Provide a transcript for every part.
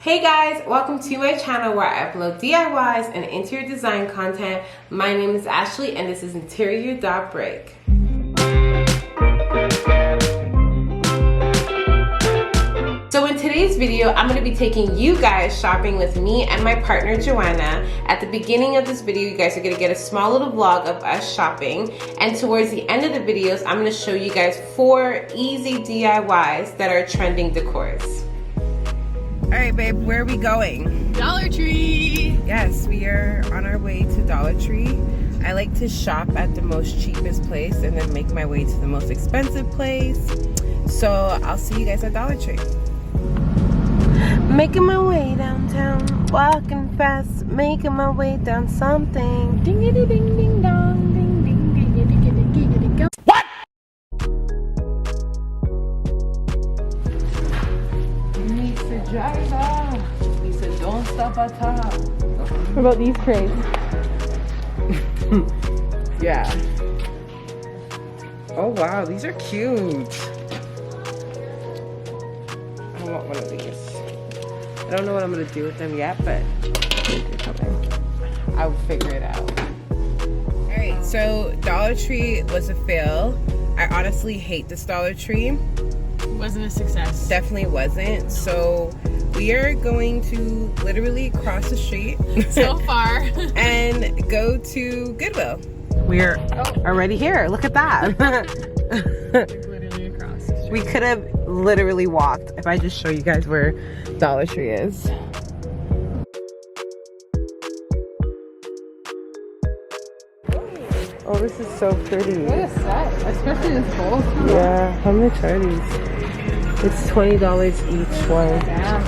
Hey guys, welcome to my channel where I upload DIYs and interior design content. My name is Ashley and this is Interior.Break. So in today's video, I'm going to be taking you guys shopping with me and my partner Johanna. At the beginning of this video, you guys are going to get a small little vlog of us shopping. And towards the end of the videos, I'm going to show you guys 4 easy DIYs that are trending decors. Alright babe, where are we going? Dollar Tree! Yes, we are on our way to Dollar Tree. I like to shop at the most cheapest place and then make my way to the most expensive place. So I'll see you guys at Dollar Tree. Making my way downtown, walking fast, making my way down something. Ding-a-ding, ding dong, ding ding ding ding ding ding ding ding. What? Lisa driver. Lisa don't stop at all. What about these trays? Yeah. Oh wow, these are cute. I want one of these. I don't know what I'm gonna do with them yet, but I'll figure it out. Alright, so Dollar Tree was a fail. I honestly hate this Dollar Tree. Wasn't a success. Definitely wasn't. So we are going to literally cross the street So far. and go to Goodwill. We're already here. Look at that. Literally across the street. We could have literally walked if I just show you guys where Dollar Tree is. Oh, this is so pretty. What a set, especially this bowl. Yeah, how much are these? It's $20 each one. Yeah.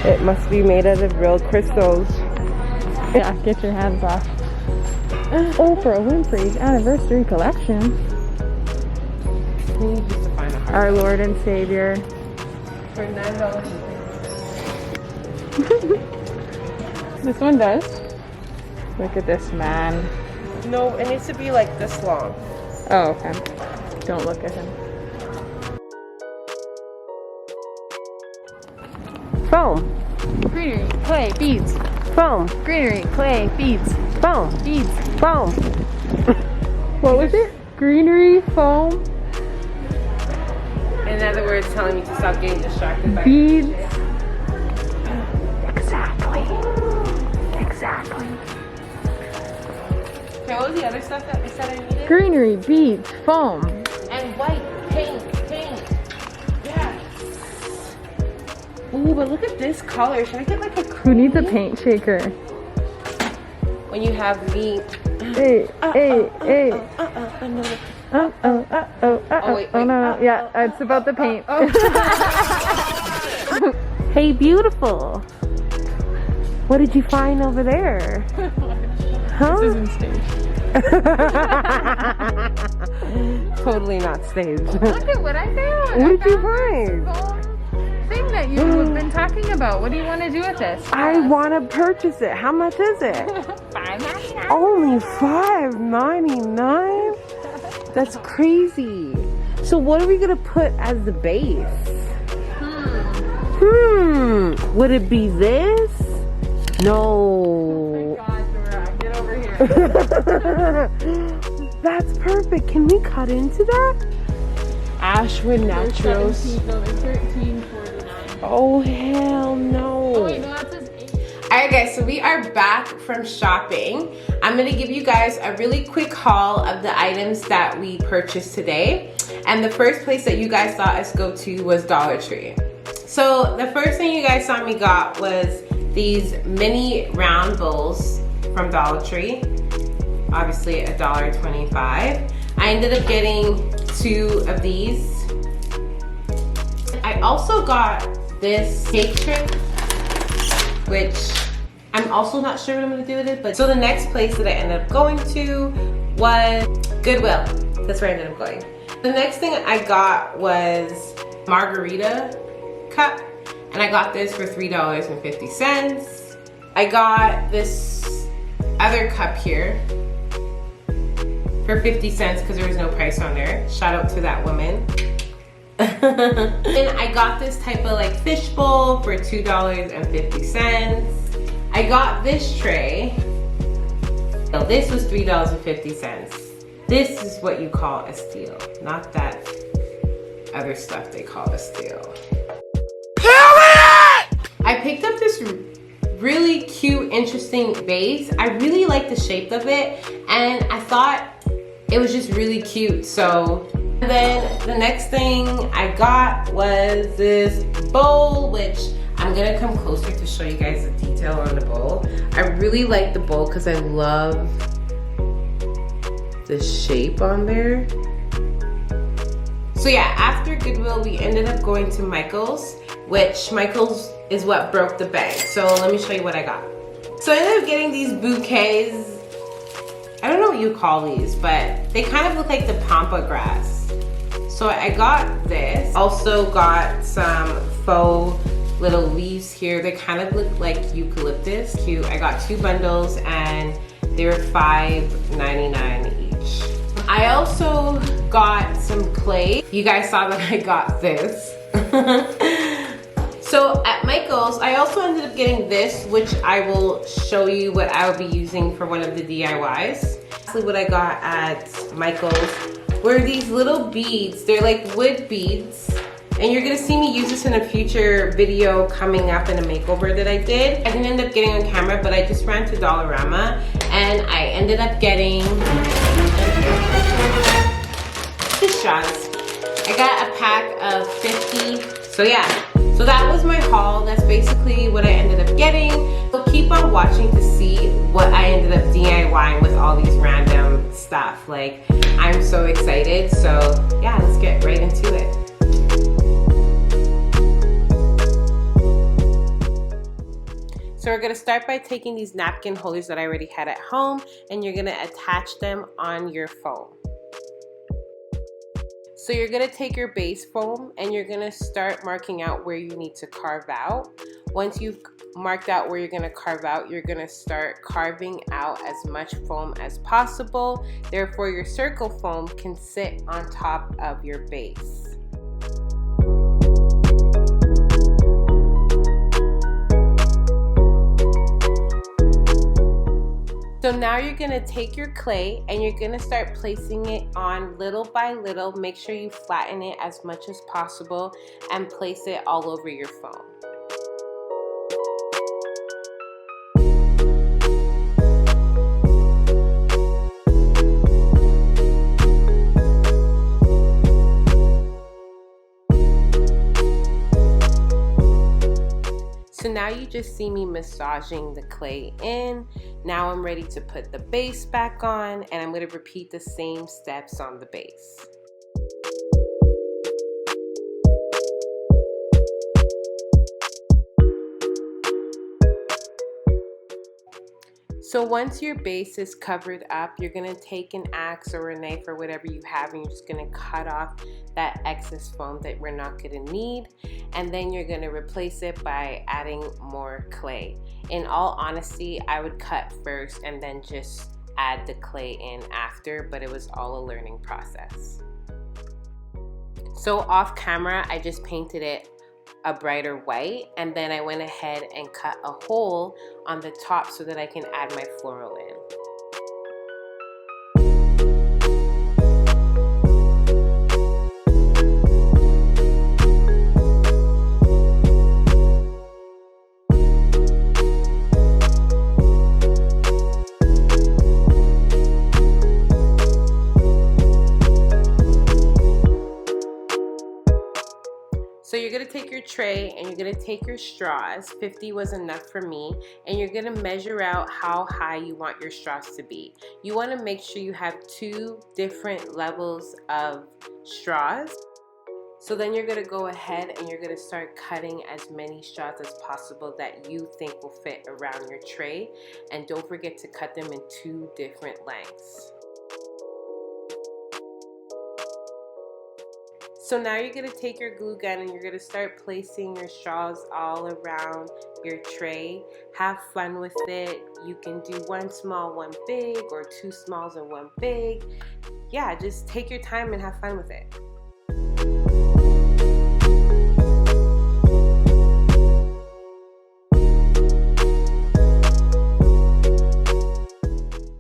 It must be made out of real crystals. Yeah, get your hands off. Oprah Winfrey's anniversary collection. We need just to find a hard Our Lord and Savior. for $9. This one does. Look at this man. No, it needs to be like this long. Oh, okay. Don't look at him. Foam. Greenery, clay, beads. Foam. Greenery, clay, beads. Foam. Beads. Foam. What was it? Greenery, foam, In other words, telling me to stop getting distracted by beads. Exactly. Okay, what was the other stuff that we said I needed? Greenery, beads, foam. And white paint. Yes. Ooh, but look at this color. Should I get like a Who needs a paint shaker? when you have me? Hey, hey. No. Oh, wait, no. Yeah, it's about the paint. Hey, beautiful. What did you find over there? Huh? This isn't staged. Totally not staged. Look at what I found. What did you find? Thing that you've been talking about. What do you want to do with this? I want to purchase it. How much is it? $5.99. Only $5.99? That's crazy. So what are we gonna put as the base? Would it be this? No. God, Dora, get over here. That's perfect. Can we cut into that? Ashwood Naturals. They're $13.49. Oh hell no. Oh wait, no, that says 8. Alright guys, so we are back from shopping. I'm going to give you guys a really quick haul of the items that we purchased today. And the first place that you guys saw us go to was Dollar Tree. So the first thing you guys saw me got was these mini round bowls from Dollar Tree. Obviously $1.25. I ended up getting 2 of these. I also got this cake tray, which I'm also not sure what I'm gonna do with it, but so the next place that I ended up going to was Goodwill. That's where I ended up going. The next thing I got was margarita cup, and I got this for $3.50. I got this other cup here for 50 cents because there was no price on there. Shout out to that woman. And I got this type of like fish bowl for $2.50. I got this tray. So this was $3.50. This is what you call a steal, not that other stuff they call a steal. I picked up this really cute, interesting vase. I really like the shape of it, and I thought it was just really cute. So then the next thing I got was this bowl, which I'm gonna come closer to show you guys the detail on the bowl. I really like the bowl because I love the shape on there. So yeah, after Goodwill, we ended up going to Michael's, which Michael's is what broke the bank. So let me show you what I got. So I ended up getting these bouquets. I don't know what you call these, but they kind of look like the pampa grass. So I got this. Also got some faux little leaves here. They kind of look like eucalyptus. Cute. I got 2 bundles and they were $5.99 each. I also got some clay. You guys saw that I got this. So at Michael's, I also ended up getting this, which I will show you what I will be using for one of the DIYs. Actually, what I got at Michael's were these little beads. They're like wood beads. And you're gonna see me use this in a future video coming up in a makeover that I did. I didn't end up getting on camera, but I just ran to Dollarama and I ended up getting the straws. I got a pack of 50. So yeah, so that was my haul. That's basically what I ended up getting. So keep on watching to see what I ended up DIYing with all these random stuff. Like, I'm so excited. So yeah, let's get right into it. So we're gonna start by taking these napkin holders that I already had at home, and you're gonna attach them on your foam. So you're gonna take your base foam and you're gonna start marking out where you need to carve out. Once you've marked out where you're gonna carve out, you're gonna start carving out as much foam as possible. Therefore, your circle foam can sit on top of your base. So now you're gonna take your clay and you're gonna start placing it on little by little. Make sure you flatten it as much as possible and place it all over your foam. So now you just see me massaging the clay in. Now I'm ready to put the base back on, and I'm going to repeat the same steps on the base. So once your base is covered up, you're gonna take an axe or a knife or whatever you have, and you're just gonna cut off that excess foam that we're not gonna need. And then you're gonna replace it by adding more clay. In all honesty, I would cut first and then just add the clay in after, but it was all a learning process. So off camera, I just painted it a brighter white, and then I went ahead and cut a hole on the top so that I can add my floral in. So you're gonna take your tray and you're gonna take your straws. 50 was enough for me. And you're gonna measure out how high you want your straws to be. You wanna make sure you have 2 different levels of straws. So then you're gonna go ahead and you're gonna start cutting as many straws as possible that you think will fit around your tray. And don't forget to cut them in 2 different lengths. So now you're going to take your glue gun and you're going to start placing your straws all around your tray. Have fun with it. You can do 1 small, 1 big, or 2 smalls and 1 big. Yeah, just take your time and have fun with it.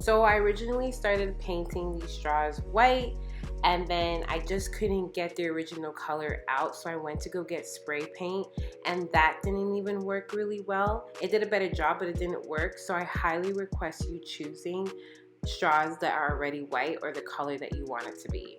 So I originally started painting these straws white, and then I just couldn't get the original color out, so I went to go get spray paint, and that didn't even work really well. It did a better job, but it didn't work. So I highly request you choosing straws that are already white or the color that you want it to be.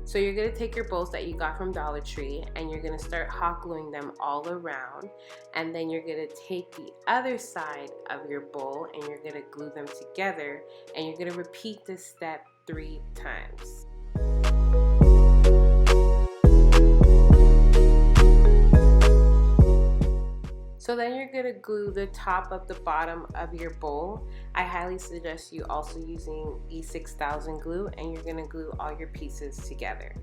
So you're going to take your bowls that you got from Dollar Tree and you're going to start hot gluing them all around, and then you're going to take the other side of your bowl and you're going to glue them together, and you're going to repeat this step 3 times. So then you're going to glue the top of the bottom of your bowl. I highly suggest you also using E6000 glue, and you're going to glue all your pieces together.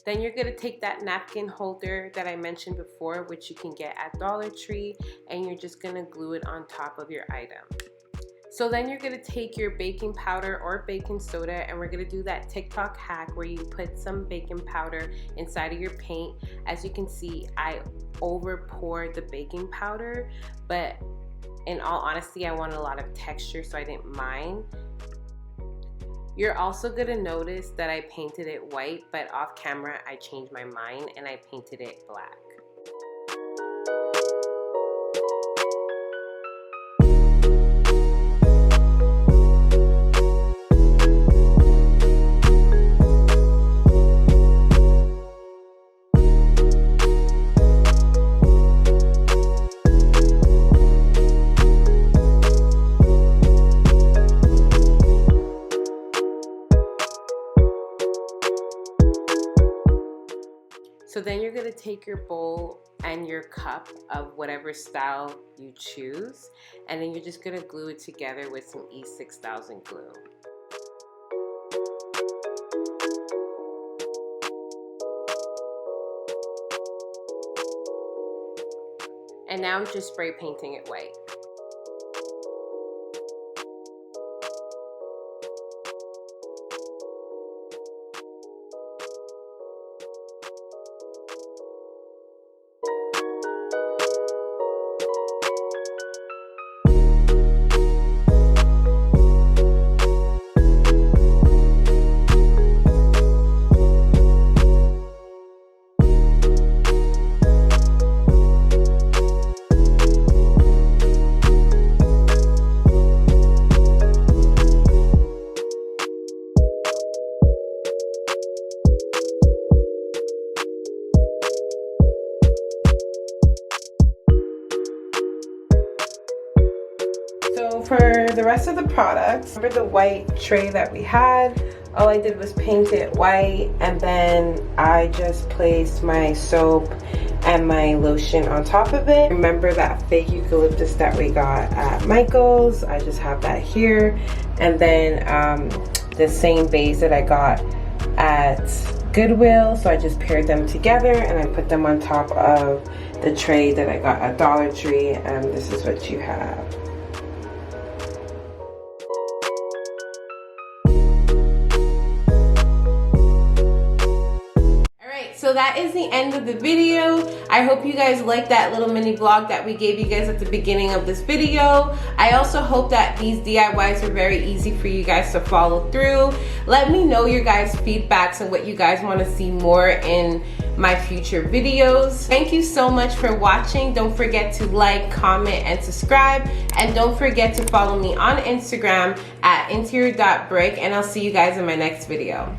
Then you're going to take that napkin holder that I mentioned before, which you can get at Dollar Tree, and you're just going to glue it on top of your item. So then you're going to take your baking powder or baking soda, and we're going to do that TikTok hack where you put some baking powder inside of your paint. As you can see, I over poured the baking powder, but in all honesty, I wanted a lot of texture, so I didn't mind. You're also going to notice that I painted it white, but off camera I changed my mind and I painted it black. So then you're going to take your bowl and your cup of whatever style you choose, and then you're just going to glue it together with some E6000 glue. And now I'm just spray painting it white. So for the rest of the products, remember the white tray that we had? All I did was paint it white, and then I just placed my soap and my lotion on top of it. Remember that fake eucalyptus that we got at Michael's? I just have that here. And then the same base that I got at Goodwill, so I just paired them together and I put them on top of the tray that I got at Dollar Tree, and this is what you have. So that is the end of the video. I hope you guys liked that little mini vlog that we gave you guys at the beginning of this video. I also hope that these DIYs were very easy for you guys to follow through. Let me know your guys' feedbacks and what you guys want to see more in my future videos. Thank you so much for watching. Don't forget to like, comment, and subscribe. And don't forget to follow me on Instagram at Interior.Break, and I'll see you guys in my next video.